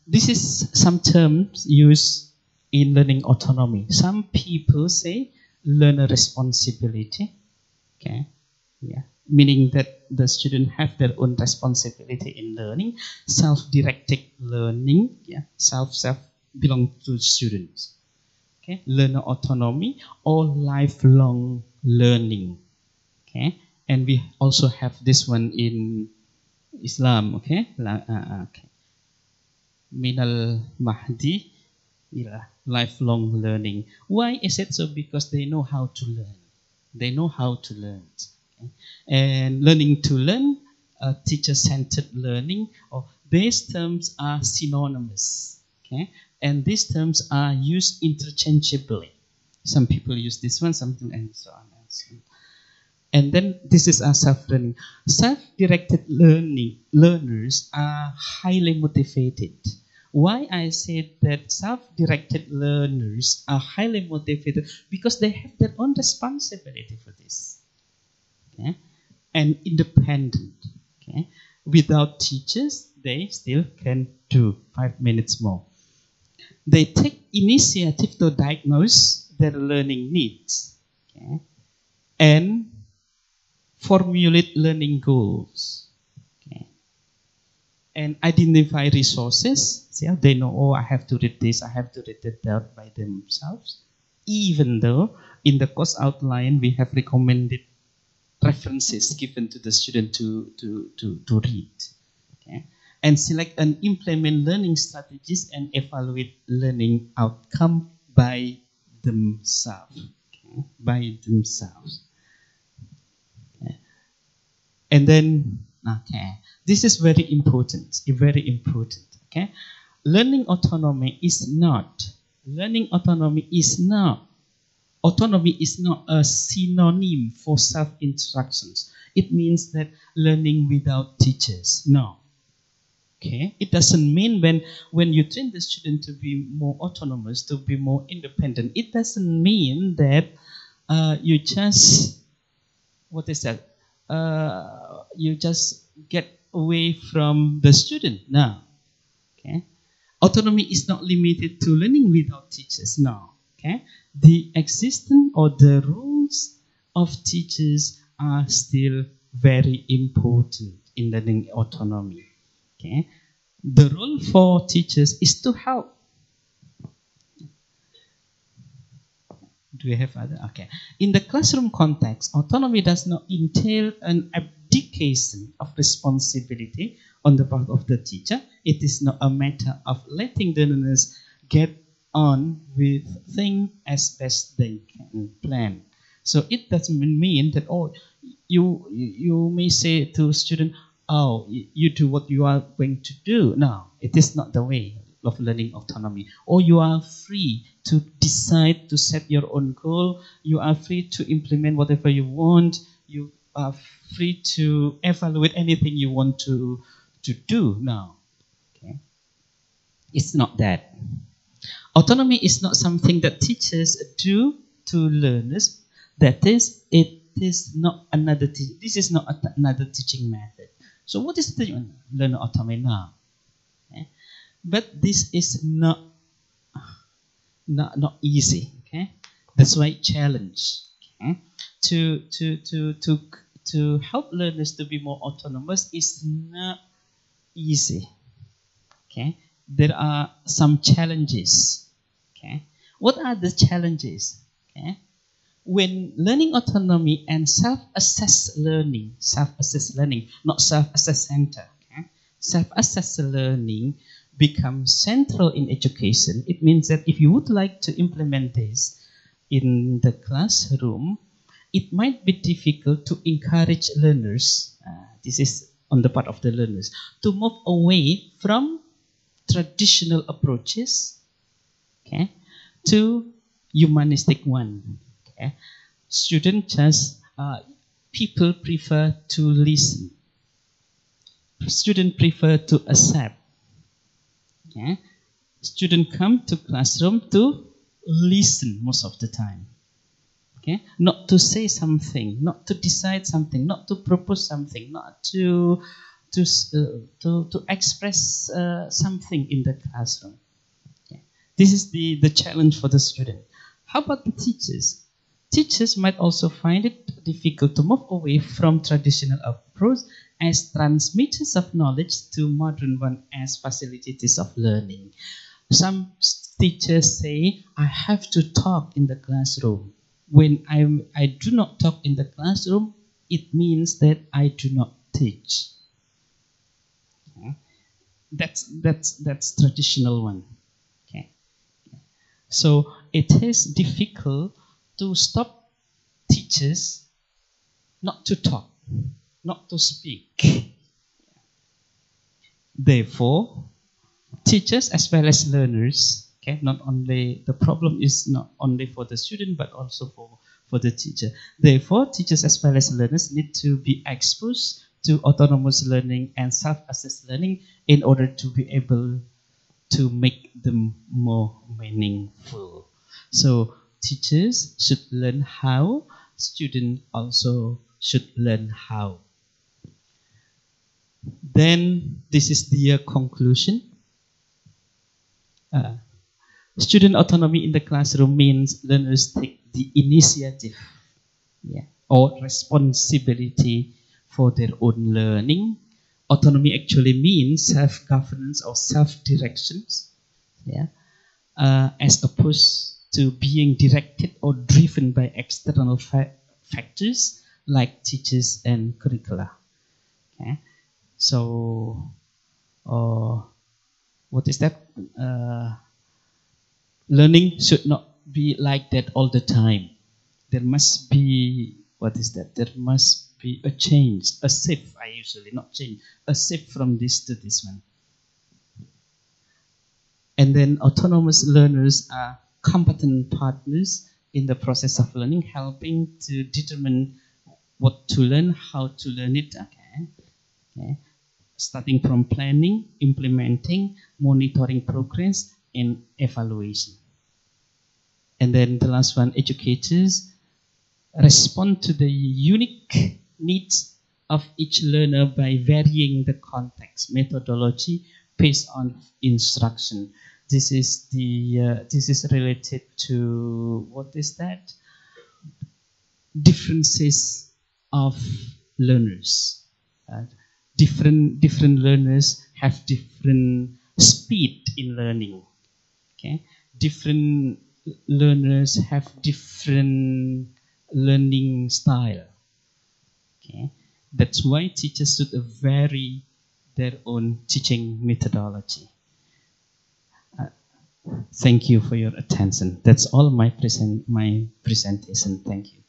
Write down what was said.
This is some terms used in learning autonomy. Some people say learner responsibility, okay, yeah, meaning that the student have their own responsibility in learning. Self-directed learning, yeah, self belong to students. Okay, learner autonomy or lifelong learning. Okay, and we also have this one in Islam. Okay, okay. Minal Mahdi, lifelong learning. Why is it so? Because they know how to learn. They know how to learn. Okay? And learning to learn, teacher-centered learning, or these terms are synonymous. Okay? And these terms are used interchangeably. Some people use this one, something, and so on and so on. And then this is our self-learning. Self-directed learners are highly motivated. Why I said that self-directed learners are highly motivated? Because they have their own responsibility for this. Okay? And independent. Okay? Without teachers, they still can do 5 minutes more. They take initiative to diagnose their learning needs. Okay? And formulate learning goals. Okay? And identify resources. See how they know, oh, I have to read this, I have to read that by themselves. Even though in the course outline we have recommended references given to the student to read. Okay? And select and implement learning strategies and evaluate learning outcome by themselves. Okay? By themselves. Okay? And then, okay, this is very important, very important. Okay? Learning autonomy is not a synonym for self-instructions. It means that learning without teachers. No. Okay? It doesn't mean when you train the student to be more autonomous, to be more independent, it doesn't mean that you just, what is that? You just get away from the student. No. Okay? Autonomy is not limited to learning without teachers. No. Okay? The existence or the roles of teachers are still very important in learning autonomy. Okay? The role for teachers is to help. Do we have other? Okay. In the classroom context, autonomy does not entail an abdication of responsibility on the part of the teacher. It is not a matter of letting the learners get on with things as best they can plan. So it doesn't mean that, oh, you may say to student, oh, you do what you are going to do. No, it is not the way of learning autonomy. Or you are free to decide to set your own goal. You are free to implement whatever you want. You are free to evaluate anything you want to do now. Okay? It's not that. Autonomy is not something that teachers do to learners. That is, it is not another. This is not another teaching method. So what is the learner autonomy now? Okay? But this is not easy. Okay, that's why challenge. Okay, to help learners to be more autonomous is not easy. Okay, there are some challenges. Okay, what are the challenges? Okay, when learning autonomy and self-assessed learning, not self-assessed center. Okay, self-assessed learning becomes central in education. It means that if you would like to implement this in the classroom, it might be difficult to encourage learners. This is on the part of the learners to move away from traditional approaches, okay, to humanistic one. Okay, people prefer to listen. Students prefer to accept. Okay, students come to classroom to listen most of the time. Okay, not to say something, not to decide something, not to propose something, not to express something in the classroom. Okay. This is the challenge for the student. How about the teachers? Teachers might also find it difficult to move away from traditional approach as transmitters of knowledge to modern one as facilitators of learning. Some teachers say, I have to talk in the classroom. When I do not talk in the classroom, it means that I do not teach. Okay. That's traditional one. Okay. So it is difficult to stop teachers not to talk, not to speak. Therefore, teachers as well as learners, okay, not only the problem is not only for the student but also for the teacher. Therefore, teachers as well as learners need to be exposed to autonomous learning and self-assessed learning in order to be able to make them more meaningful. So teachers should learn how, students also should learn how. Then this is the conclusion. Student autonomy in the classroom means learners take the initiative, or responsibility for their own learning. Autonomy actually means self-governance or self-directions, as opposed to being directed or driven by external factors like teachers and curricula. Okay, so what is that? Learning should not be like that all the time. There must be, what is that? There must be a change, a shift. I usually not change, a shift from this to this one. And then autonomous learners are competent partners in the process of learning, helping to determine what to learn, how to learn it. Okay. Starting from planning, implementing, monitoring progress, and evaluation. And then the last one, educators respond to the unique needs of each learner by varying the context, methodology based on instruction. This is related to, what is that? Differences of learners. Different learners have different speed in learning. Okay, different learners have different learning style. Okay, that's why teachers should vary their own teaching methodology. Thank you for your attention. That's all my presentation. Thank you.